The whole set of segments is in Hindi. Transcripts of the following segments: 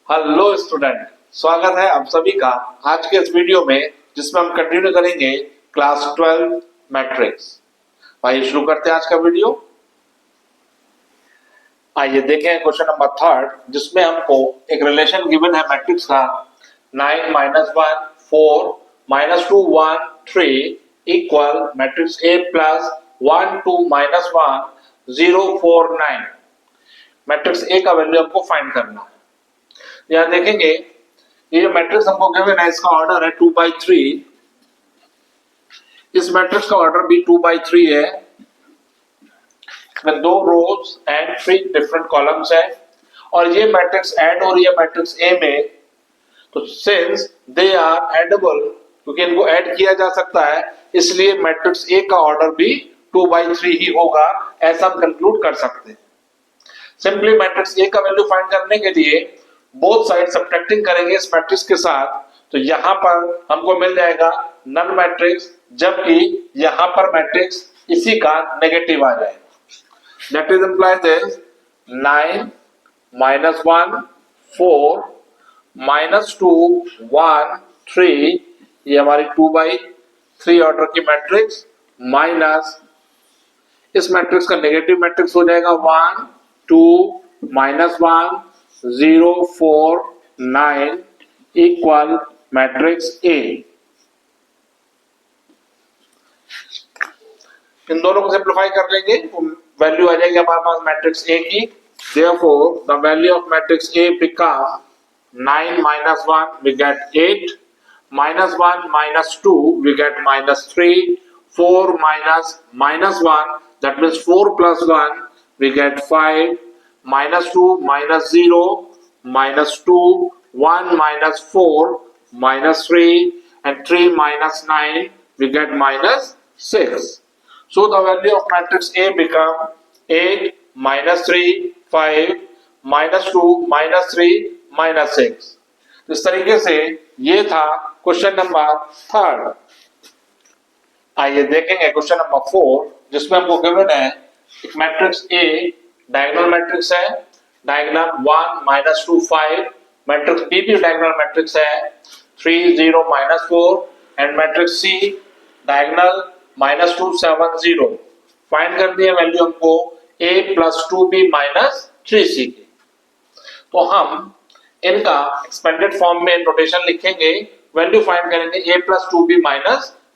हेलो स्टूडेंट, स्वागत है आप सभी का आज के इस वीडियो में जिसमें हम कंटिन्यू करेंगे क्लास 12 मैट्रिक्स। आइए शुरू करते हैं आज का वीडियो। आइए देखें क्वेश्चन नंबर थर्ड, जिसमें हमको एक रिलेशन गिवन है मैट्रिक्स का 9 -1 4 -2 1 3 equal matrix A plus 1 2 -1 0 4 9। Matrix A का वैल्यू हमको फाइंड करना है। यहाँ देखेंगे ये जो मैट्रिक्स हमको गिवन है इसका ऑर्डर है 2/3। इस मैट्रिक्स का ऑर्डर भी 2/3 है। इसमें 2 रोज एंड 3 डिफरेंट कॉलम्स है और ये मैट्रिक्स ऐड हो रही है मैट्रिक्स ए में। तो सिंस दे आर एडेबल, क्योंकि इनको ऐड किया जा सकता है, इसलिए मैट्रिक्स ए का ऑर्डर भी 2/3 ही होगा, ऐसा हम कंक्लूड कर सकते हैं। सिंपली मैट्रिक्स ए का वैल्यू फाइंड करने के लिए बोथ साइड सब्ट्रैक्टिंग करेंगे इस मैट्रिक्स के साथ, तो यहां पर हमको मिल जाएगा नल मैट्रिक्स, जबकि यहां पर मैट्रिक्स इसी का नेगेटिव आ जाएगा। दैट इज इंप्लाइज इज 9 -1 4 -2 1 3, ये हमारी 2/3 ऑर्डर की मैट्रिक्स, माइनस इस मैट्रिक्स का नेगेटिव मैट्रिक्स हो जाएगा 1 2 -1 0 4 9 इक्वल मैट्रिक्स ए। इन दोनों को सिंप्लीफाई कर लेंगे तो वैल्यू आ जाएगी हमारे पास मैट्रिक्स ए की। Therefore, the value of matrix A become 9 -1 we get 8, -1 -2 we get -3, 4 -1 that means 4 plus 1 we get 5, -2 -0 -2 1 -4 -3 and 3 -9 we get -6. So the value of matrix A become 8 -3 5 -2 -3 -6। इस तरीके से ये था क्वेश्चन नंबर थर्ड। आइए देखेंगे क्वेश्चन नंबर 4, जिसमें हमको गिवन है एक मैट्रिक्स ए डायगोनल मैट्रिक्स है, डायगोनल 1 -2 5, मैट्रिक्स बी भी डायगोनल मैट्रिक्स है 3 0 -4 and matrix C diagonal -2 7 0। Find करनी है वैल्यू हमको a + 2b - 3c की। तो हम इनका एक्सपेंडेड फॉर्म में नोटेशन लिखेंगे, वैल्यू फाइंड करेंगे a + 2b -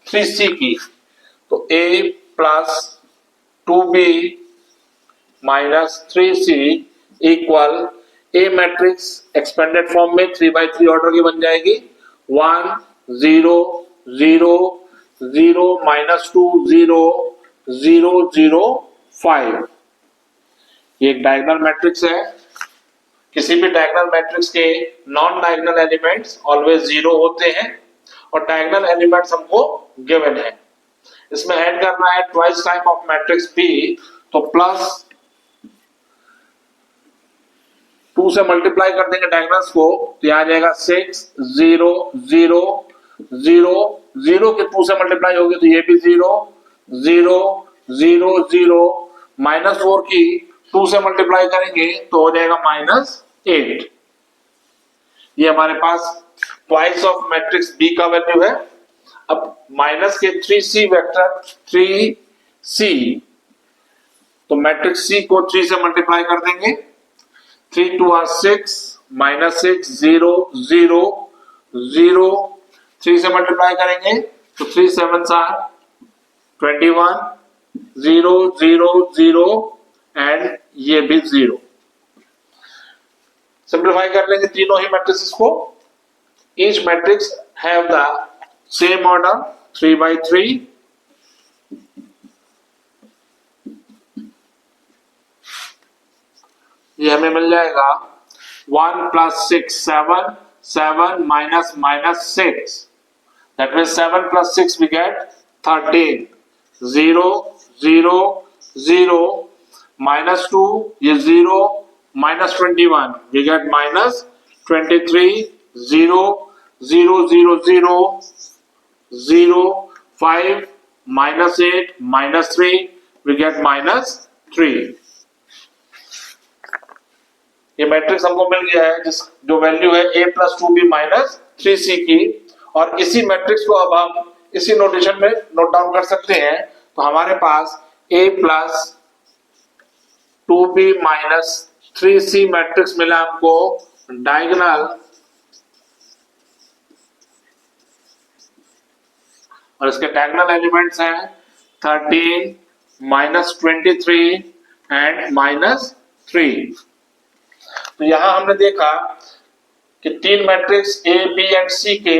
3c की। तो a + 2b - 3c equal a matrix expanded form में 3/3 ऑर्डर की बन जाएगी 1 0 0 0 -2 0 0 0 5। ये एक डायगोनल मैट्रिक्स है। किसी भी डायगोनल मैट्रिक्स के नॉन डायगोनल एलिमेंट्स ऑलवेज 0 होते हैं और डायगोनल एलिमेंट्स हमको गिवन है। इसमें ऐड करना है twice time of matrix B, तो प्लस 2 से मल्टीप्लाई कर देंगे डायगोनल्स को, तो आ जाएगा 6 0 0 0 0 के 2 से मल्टीप्लाई होगी तो ये भी 0 0 0 0 -4 की 2 से मल्टीप्लाई करेंगे तो हो जाएगा -8। ये हमारे पास ट्वाइस ऑफ मैट्रिक्स बी का वैल्यू है। अब माइनस के 3c वेक्टर 3c, तो मैट्रिक्स सी को 3 से मल्टीप्लाई कर देंगे, 3 2 are 6 -6 0 0 0, 3 से मल्टीप्लाई करेंगे तो 3 7 are 21 0 0 0 एंड ये भी 0। सिंप्लीफाई कर लेंगे तीनों ही मैट्रिक्स को। Each matrix have the same order 3/3। ये हमें मिल जाएगा 1 + 6 7 7 -6, that means 7 + 6 we get 13 0 0 0 -2 ये 0 -21 we get -23 0 0 0 0 0 5 -8 -3 we get -3। ये मैट्रिक्स हमको मिल गया है जिस जो वैल्यू है a plus 2b minus 3c की, और इसी मैट्रिक्स को अब हम इसी नोटेशन में नोट डाउन कर सकते हैं। तो हमारे पास a plus 2b minus 3c matrix मिला हमको डायगोनल, और इसके डायगोनल एलिमेंट्स हैं 13 माइनस 23 एंड माइनस 3। तो यहां हमने देखा कि तीन मैट्रिक्स ए बी एंड सी के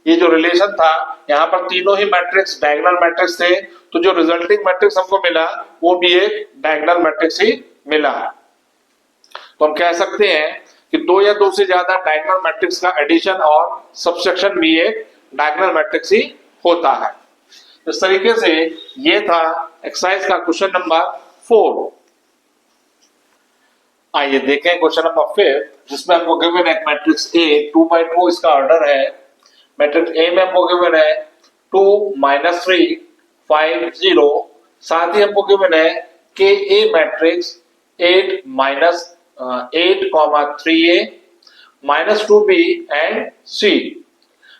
ये जो रिलेशन था, यहाँ पर तीनों ही मैट्रिक्स डायगोनल मैट्रिक्स थे, तो जो रिजल्टिंग मैट्रिक्स हमको मिला वो भी एक डायगोनल मैट्रिक्स ही मिला। तो हम कह सकते हैं कि दो या दो से ज्यादा डायगोनल मैट्रिक्स का एडिशन और सब्सट्रैक्शन भी एक डायगोनल मैट्रिक्स ही होता है। इस तरीके से ये था एक्सरसाइज का क्वेश्चन नंबर 4। आइए देखें क्वेश्चन नंबर 5, जिसमें हमको गिवन है मैट्रिक्स ए 2/2 इसका ऑर्डर है। मैट्रिक्स ए में हमको गिवन है 2 माइनस 3 5 0, साथ ही हमको गिवन है के a matrix 8 minus 8 3a minus 2b and c।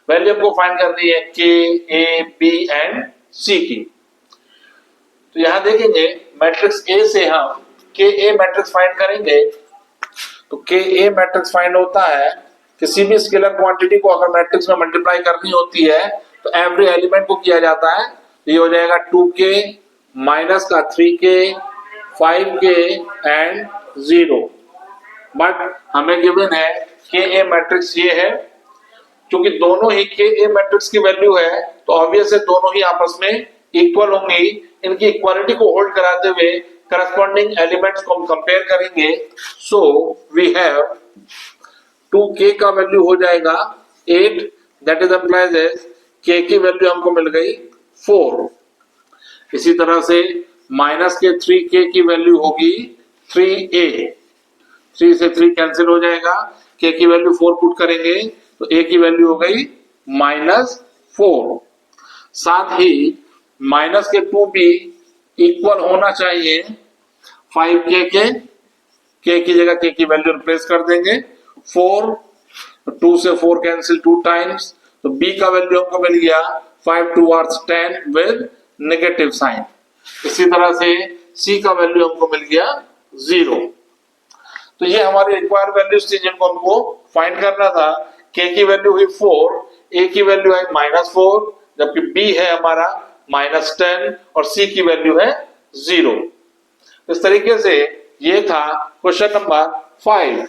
Value हमको फाइंड करनी है के ए बी एंड सी की। तो यहां देखेंगे मैट्रिक्स ए से हम के ए मैट्रिक्स फाइंड करेंगे। तो के ए मैट्रिक्स फाइंड होता है किसी भी स्केलर क्वांटिटी को अगर मैट्रिक्स में मल्टीप्लाई करनी होती है तो एवरी एलिमेंट को किया जाता है। ये हो जाएगा 2k माइनस का 3k 5k एंड 0। बट हमें गिवन है के ए मैट्रिक्स ये है, क्योंकि दोनों ही के ए मैट्रिक्स की वैल्यू है तो ऑब्वियस है दोनों ही आपस में इक्वल होंगी। इनकी इक्वालिटी को होल्ड कराते हुए करस्पॉन्डिंग एलिमेंट्स को हम कंपेयर करेंगे। सो वी हैव 2k का वैल्यू हो जाएगा 8, that is implies as k की वैल्यू हमको मिल गई 4। इसी तरह से माइनस के 3k की वैल्यू होगी 3a, 3 से 3 कैंसिल हो जाएगा, k की वैल्यू 4 पुट करेंगे तो a की वैल्यू हो गई -4। साथ ही माइनस के 2b इक्वल होना चाहिए 5k के, k की जगह k की वैल्यू रिप्लेस कर देंगे 4, 2 से 4 कैंसिल 2 टाइम्स, तो b का वैल्यू हमको मिल गया 5 2 आर 10 विद नेगेटिव साइन। इसी तरह से c का वैल्यू हमको मिल गया 0। तो ये हमारी रिक्वायर्ड वैल्यूज थी जिनको हमको फाइंड करना था। k की वैल्यू हुई 4, a की वैल्यू है -4, जबकि b है हमारा -10 और c की वैल्यू है 0। इस तरीके से ये था क्वेश्चन नंबर 5।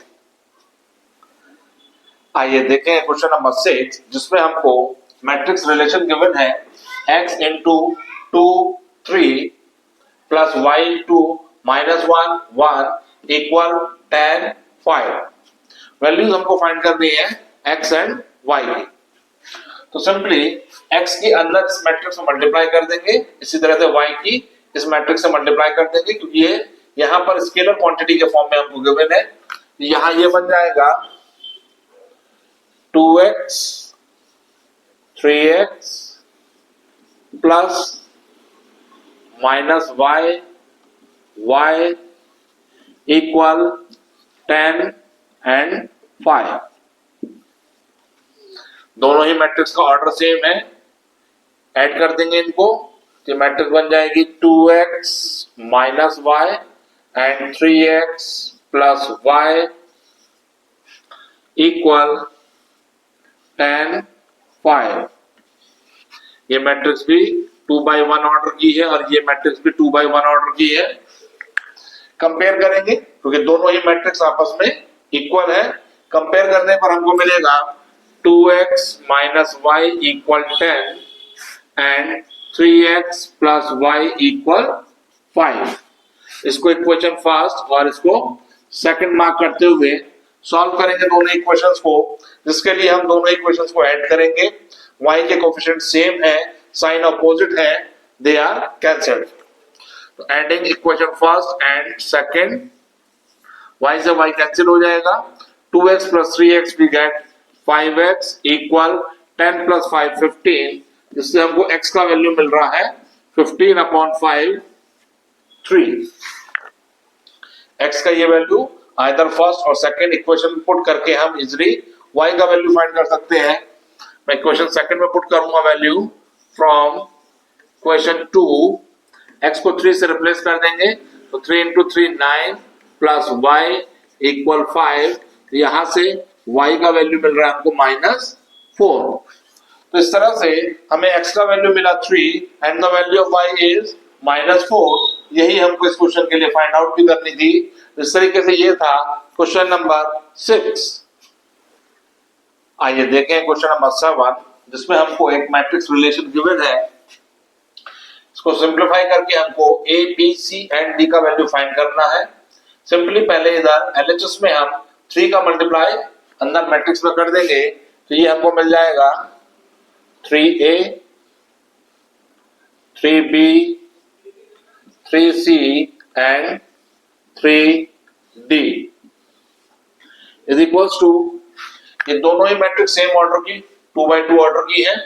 आइए देखें क्वेश्चन नंबर 6, जिसमें हमको मैट्रिक्स रिलेशन गिवन है x into 2 3 plus y into -1 1 equal 10 5। Values हमको फाइंड करनी है x एंड y की। तो सिंपली x की अंदर इस मैट्रिक्स में मल्टीप्लाई कर देंगे, इसी तरह से y की इस मैट्रिक्स से मल्टीप्लाई कर देंगे, क्योंकि ये यहाँ पर स्केलर क्वांटिटी के फॉर्म में हमको गिवन है। यहाँ ये बन जाएगा 2x 3x plus minus y equal 10 and 5। दोनों ही मैट्रिक्स का ऑर्डर सेम है, ऐड कर देंगे इनको तो मैट्रिक्स बन जाएगी 2x minus y and 3x plus y equal 10 5। ये मैट्रिक्स भी 2/1 ऑर्डर की है और ये मैट्रिक्स भी 2/1 ऑर्डर की है। कंपेयर करेंगे क्योंकि दोनों ही मैट्रिक्स आपस में इक्वल है। कंपेयर करने पर हमको मिलेगा 2x minus y equal 10 and 3x plus y equal 5। इसको इक्वेशन फर्स्ट और इसको सेकंड मार्क करते हुए सॉल्व करेंगे दोनों इक्वेशंस को, जिसके लिए हम दोनों इक्वेशंस को ऐड करेंगे। y के कोएफिशिएंट सेम है, साइन अपोजिट है, दे आर कैंसिल्ड। तो adding equation first and second, y से y कैंसिल हो जाएगा, 2x plus 3x we get 5x equal 10 plus 5 15, जिससे हमको x का वैल्यू मिल रहा है 15/5 3। x का ये वैल्यू आइदर फर्स्ट और सेकंड इक्वेशन पुट करके हम इजिली y का वैल्यू फाइंड कर सकते हैं। मैं इक्वेशन सेकंड में पुट करूंगा वैल्यू फ्रॉम इक्वेशन 2, x को 3 से रिप्लेस कर देंगे तो 3 into 3 9 प्लस y इक्वल 5। यहां से y का वैल्यू मिल रहा है हमको -4। तो इस तरह से हमें x का वैल्यू मिला 3 and the value of y is -4। यही हमको इस क्वेश्चन के लिए फाइंड आउट भी करनी थी। इस तरीके से ये था क्वेश्चन नंबर 6। आइए देखें क्वेश्चन नंबर 7, जिसमें हमको एक मैट्रिक्स रिलेशन गिवन है। इसको सिंप्लीफाई करके हमको a, b, c and d का वैल्यू फाइंड करना है। सिंपली पहले इधर LHS में हम 3 का मल्टीप्लाई अंदर मैट्रिक्स में कर देंगे तो ये हमको मिल जाएगा 3a, 3b, 3c and 3d is equals to, ये दोनों ही मैट्रिक्स सेम ऑर्डर की 2 by 2 ऑर्डर की है।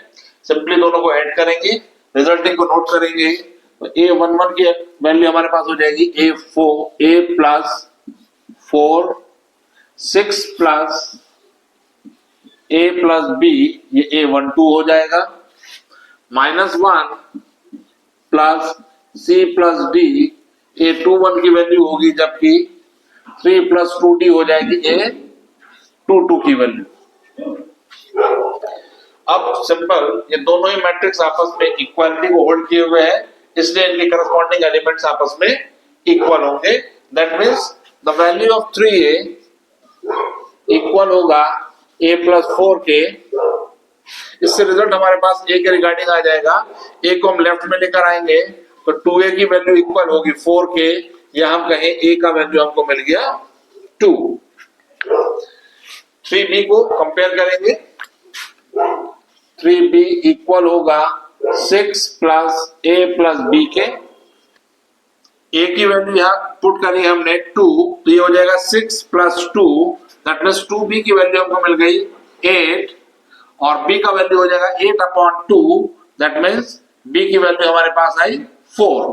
सिंपली दोनों को ऐड करेंगे, रिजल्टिंग को नोट करेंगे तो a11 की वैल्यू हमारे पास हो जाएगी a plus 4, 6 plus a plus b, ये a12 हो जाएगा, -1 plus c plus d, a21 की वैल्यू होगी, जबकि 3 प्लस 2d हो जाएगी a22 की वैल्यू। अब सिंपल ये दोनों ही मैट्रिक्स आपस में इक्वालिटी को होल्ड किए हुए हैं, इसलिए इनके करस्पॉन्डिंग एलिमेंट्स आपस में इक्वल होंगे। That means the value of 3a equal होगा a प्लस 4 के। इससे रिजल्ट हमारे पास a के रिगार्डिंग आ जाएगा। a को हम लेफ्ट में लेकर आएंगे तो 2a की वैल्यू इक्वल होगी 4 के, या हम कहें a का वैल्यू हमको मिल गया 2। 3b को कंपेयर करेंगे, 3b इक्वल होगा 6 प्लस a प्लस b के। a की वैल्यू यहां पुट करी हमने 2 तो ये हो जाएगा 6 प्लस 2, दैट मींस 2b की वैल्यू हमको मिल गई 8 और b का वैल्यू हो जाएगा 8/2, दैट मींस b की वैल्यू हमारे पास आई 4।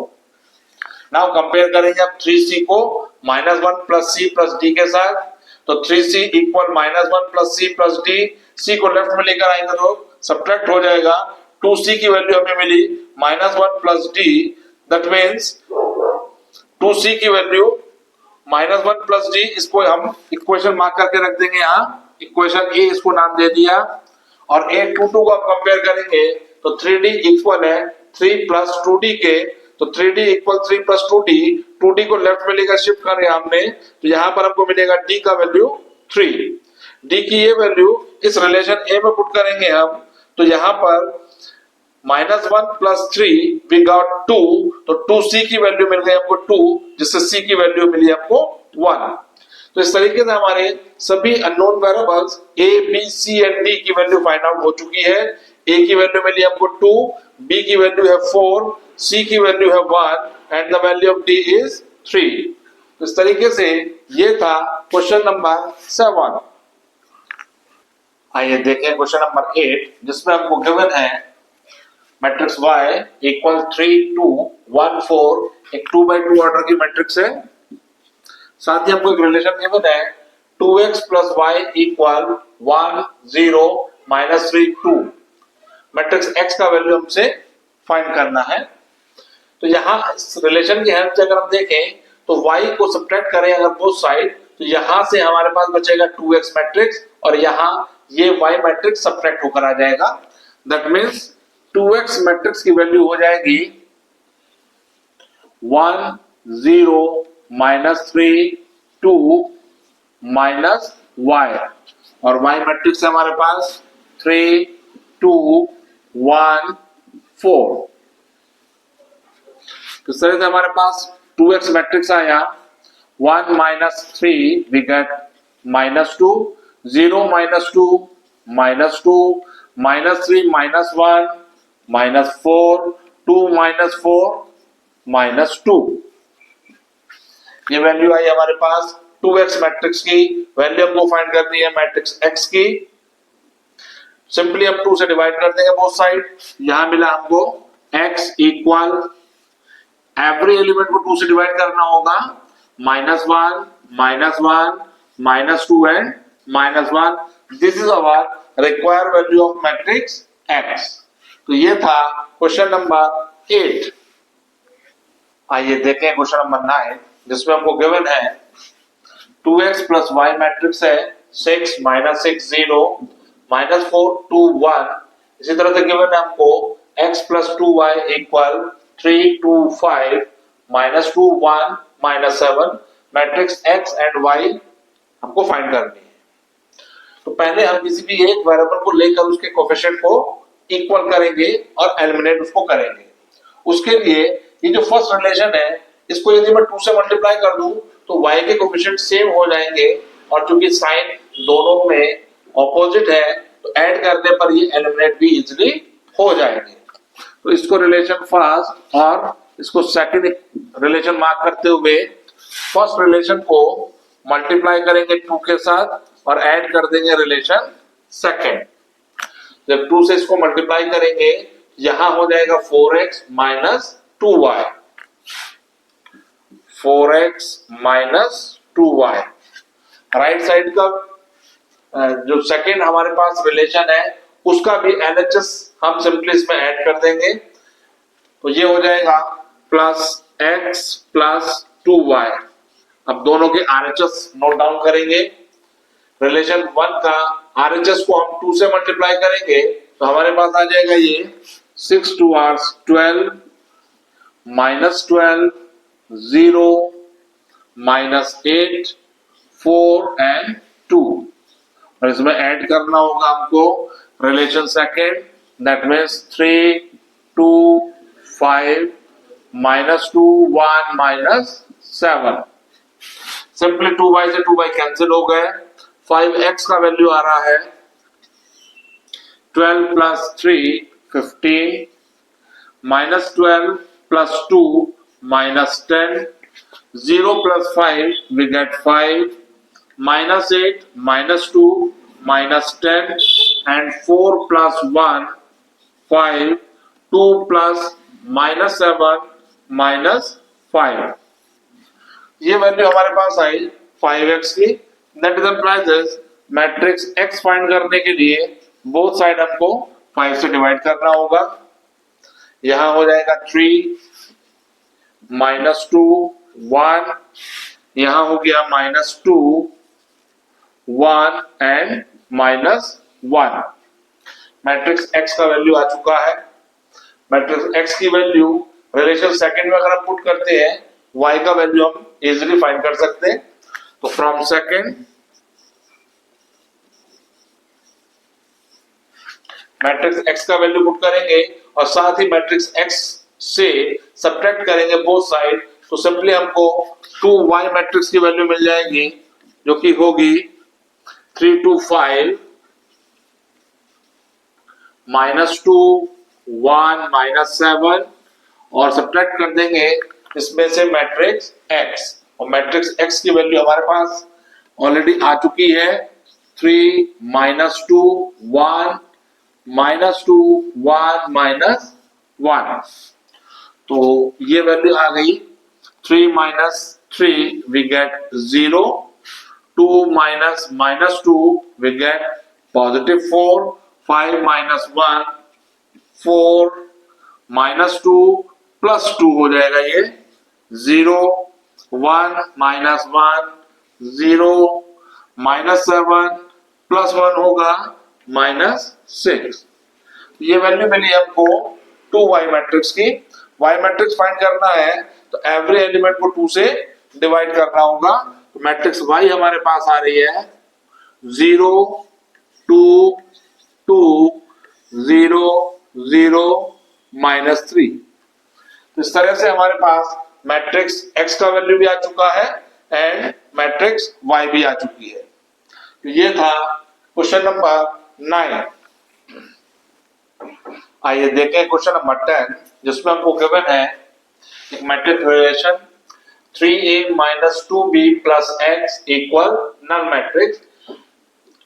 नाउ कंपेयर करेंगे अब 3c को -1 प्लस c प्लस d के साथ, तो 3c equal -1 plus c plus d। c को लेफ्ट में लेकर आएंगे तो सब्ट्रैक्ट हो जाएगा, 2c की वैल्यू हमें मिली -1 plus d, that means 2c की वैल्यू -1 प्लस d। इसको हम इक्वेशन मार्क करके रख देंगे यहाँ, इक्वेशन a इसको नाम दे दिया। और a22 को आप कंपेयर करेंगे तो 3d इक्वल है 3 प्लस 2d के, तो 3d equal 3 plus 2d, 2d को लेफ्ट में लेकर शिफ्ट कर रहे हमने तो यहाँ पर हमको मिलेगा d का वैल्यू 3। d की ये वैल्यू इस रिलेशन a में पुट करेंगे हम तो यहाँ पर -1 प्लस 3 वी गॉट 2, तो 2c की वैल्यू मिल गई हमको 2, जिससे c की वैल्यू मिली हमको 1। तो इस तरीके से हमारे सभी unknown variables a, b, c and d की वैल्यू फाइंड आउट हो चुकी है। a की वैल्यू मिली हमको 2, b की वैल्यू है 4, c की वैल्यू है 1 and the value of d is 3। तो इस तरीके से ये था क्वेश्चन नंबर 7। आइए देखें क्वेश्चन नंबर 8, जिसमें हमको गिवन है मैट्रिक्स y इक्वल 3 2 1 4, एक 2 by 2 ऑर्डर की मैट्रिक्स है। साथ ही हमको एक रिलेशन गिवन है 2x plus y equal 1 0 -3 2। Matrix x का वैल्यू हमसे फाइंड करना है। तो यहाँ इस रिलेशन की हेल्प से अगर हम देखें तो y को सब्ट्रैक्ट करें अगर बोथ साइड, तो यहाँ से हमारे पास बचेगा 2x मैट्रिक्स और यहाँ ये y मैट्रिक्स सब्ट्रैक्ट होकर आ जाएगा। दैट मींस 2x मैट्रिक्स की वैल्यू हो जाएगी 1 0 -3 2 y, और y मैट्रिक्स है हमारे पास 3 2 1 4। तो इस तरह से हमारे पास 2x मैट्रिक्स आया, 1 -3 we get -2, 0 -2 -2 -3 -1 -4 2 -4 -2। ये वैल्यू आई हमारे पास 2x मैट्रिक्स की। वैल्यू हमको फाइंड करनी है मैट्रिक्स x की। सिंपली हम 2 से डिवाइड कर देंगे बोथ साइड। यहां मिला हमको x इक्वल, एवरी एलिमेंट को 2 से डिवाइड करना होगा, -1 -1, -2 and -1. This is our required value of matrix X. तो ये था क्वेश्चन नंबर 8. आइए देखें क्वेश्चन नंबर 9 जिसमें हमको गिवन है 2x plus y मैट्रिक्स है 6 -6 0 -4 2 1. इसी तरह से गिवन है हमको x plus 2y equal 3 2 5 -2 1 -7. Matrix x and y हमको फाइंड करनी है. तो पहले हम किसी भी एक वेरिएबल को लेकर उसके कोएफिशिएंट को इक्वल करेंगे और एलिमिनेट उसको करेंगे. उसके लिए ये जो फर्स्ट रिलेशन है इसको यदि मैं 2 से मल्टीप्लाई कर दूं तो y के कोएफिशिएंट सेम हो जाएंगे और चूंकि साइन दोनों में ऑपोजिट है तो ऐड करने पर ये एलिमिनेट भी इजीली हो जाएंगे. तो इसको रिलेशन फर्स्ट और इसको सेकंड रिलेशन मार्क करते हुए फर्स्ट रिलेशन को मल्टीप्लाई करेंगे 2 के साथ और ऐड कर देंगे रिलेशन सेकंड. जब 2 से इसको मल्टीप्लाई करेंगे यहां हो जाएगा 4x minus 2y. 4x minus 2y. Right side का जो सेकंड हमारे पास रिलेशन है उसका भी LHS हम सिंपली इसमें ऐड कर देंगे. तो ये हो जाएगा प्लस x प्लस 2y. अब दोनों के RHS नोट डाउन करेंगे. रिलेशन 1 का RHS को हम 2 से मल्टीप्लाई करेंगे तो हमारे पास आ जाएगा ये 6 2 r 12 -12 0 -8 4 and 2. और इसमें ऐड करना होगा हमको relation second that means 3 2 5 -2 1 -7. Simply 2y से 2y कैंसिल हो गए. 5x का वैल्यू आ रहा है 12 plus 3 15 -12 plus 2 -10 0 plus 5 we get 5 -8 -2 -10 and 4 plus 1 5 2 plus -7 -5. ये वैल्यू हमारे पास आई 5x की. That is implies matrix x find करने के लिए बोथ साइड हमको 5 से डिवाइड करना होगा. यहां हो जाएगा 3 -2 1. यहां हो गया -2 1 एंड -1. मैट्रिक्स x का वैल्यू आ चुका है. मैट्रिक्स x की वैल्यू रिलेशन सेकंड में अगर हम पुट करते हैं y का वैल्यू हम इजीली फाइंड कर सकते हैं. तो फ्रॉम सेकंड मैट्रिक्स x का वैल्यू पुट करेंगे और साथ ही मैट्रिक्स x से सब्ट्रैक्ट करेंगे बोथ साइड. तो सिंपली हमको 2y मैट्रिक्स की वैल्यू मिल जाएगी जो कि होगी 3 2 5 -2 1 -7 और सब्ट्रैक्ट कर देंगे इसमें से मैट्रिक्स x. और मैट्रिक्स x की वैल्यू हमारे पास ऑलरेडी आ चुकी है 3 -2 1 -2 1 -1. तो ये वैल्यू आ गई 3 -3 we get 0 2 -2 we get positive 4 5 -1 4 -2 +2 हो जाएगा ये 0 1 -1 0 -7 +1 होगा -6. ये वैल्यू मिली हमको 2y मैट्रिक्स की. y मैट्रिक्स फाइंड करना है तो एवरी एलिमेंट को 2 से डिवाइड करना होगा. तो मैट्रिक्स y हमारे पास आ रही है 0 2 2 0 0 -3. तो इस तरह से हमारे पास मैट्रिक्स x का वैल्यू भी आ चुका है एंड मैट्रिक्स y भी आ चुकी है. तो ये था क्वेश्चन नंबर 9. आइए देखें क्वेश्चन नंबर 10 जिसमें हमको गिवन है एक matrix relation 3a - 2b + x equal null matrix.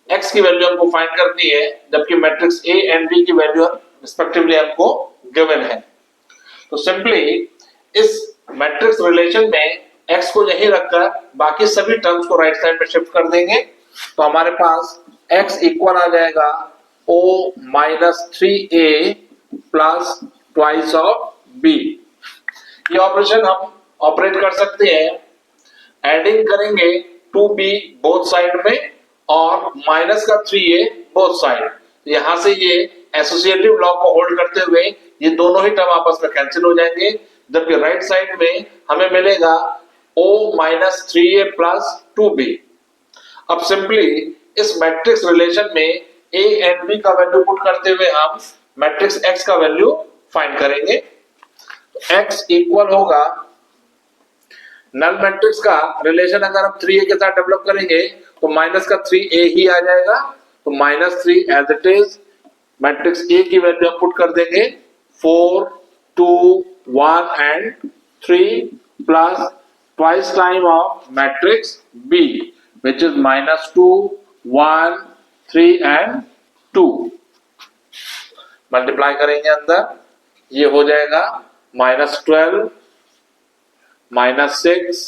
x की वैल्यू हमको फाइंड करनी है जबकि मैट्रिक्स a एंड b की वैल्यू रिस्पेक्टिवली हमको गिवन है. तो सिंपली इस मैट्रिक्स रिलेशन में x को यहीं रखकर बाकी सभी टर्म्स को राइट साइड में शिफ्ट कर देंगे, तो हमारे पास x इक्वल आ जाएगा o minus 3a plus twice of b। ये ऑपरेशन हम ऑपरेट कर सकते हैं, एडिंग करेंगे 2b बोथ साइड में और माइनस का 3a बोथ साइड। यहां से ये एसोसिएटिव लॉ को होल्ड करते हुए ये दोनों ही टर्म आपस में कैंसिल हो जाएंगे, जबकि राइट साइड में हमें मिलेगा o minus 3a plus 2b। अब सिंपली इस मैट्रिक्स रिलेशन में a एंड b का वैल्यू पुट करते हुए हम मैट्रिक्स x का वैल्यू फाइंड करेंगे। x इक्वल होगा, नल मैट्रिक्स का रिलेशन अगर हम 3a के साथ डेवलप करेंगे तो माइनस का 3a ही आ जाएगा, तो minus 3 as it is, matrix A की वैल्यू हम पुट कर देंगे 4 2 1 and 3 plus twice time of matrix B which is minus 2 1 3 and 2। Multiply करेंगे अंदर, ये हो जाएगा minus 12 minus 6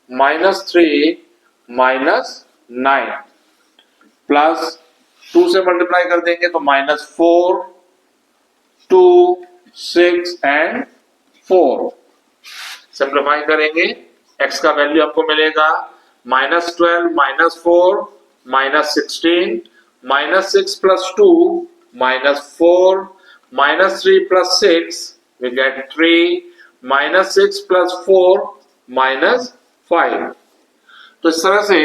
minus 3 minus 9 plus 2 से मल्टीप्लाई कर देंगे तो माइनस 4 2 6 एंड 4। सिंप्लीफाई करेंगे, x का वैल्यू आपको मिलेगा minus 12 minus 4 minus 16 minus 6 plus 2 minus 4 minus 3 plus 6 we get 3 minus 6 plus 4 minus 5। तो इस तरह से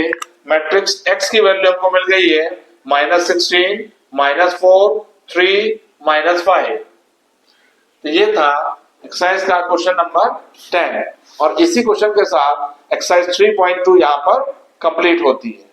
मैट्रिक्स x की वैल्यू आपको मिल गई है माइनस 16 माइनस 4 3 माइनस 5। तो ये था एक्सरसाइज का क्वेश्चन नंबर 10 और इसी क्वेश्चन के साथ एक्सरसाइज 3.2 यहां पर कंप्लीट होती है।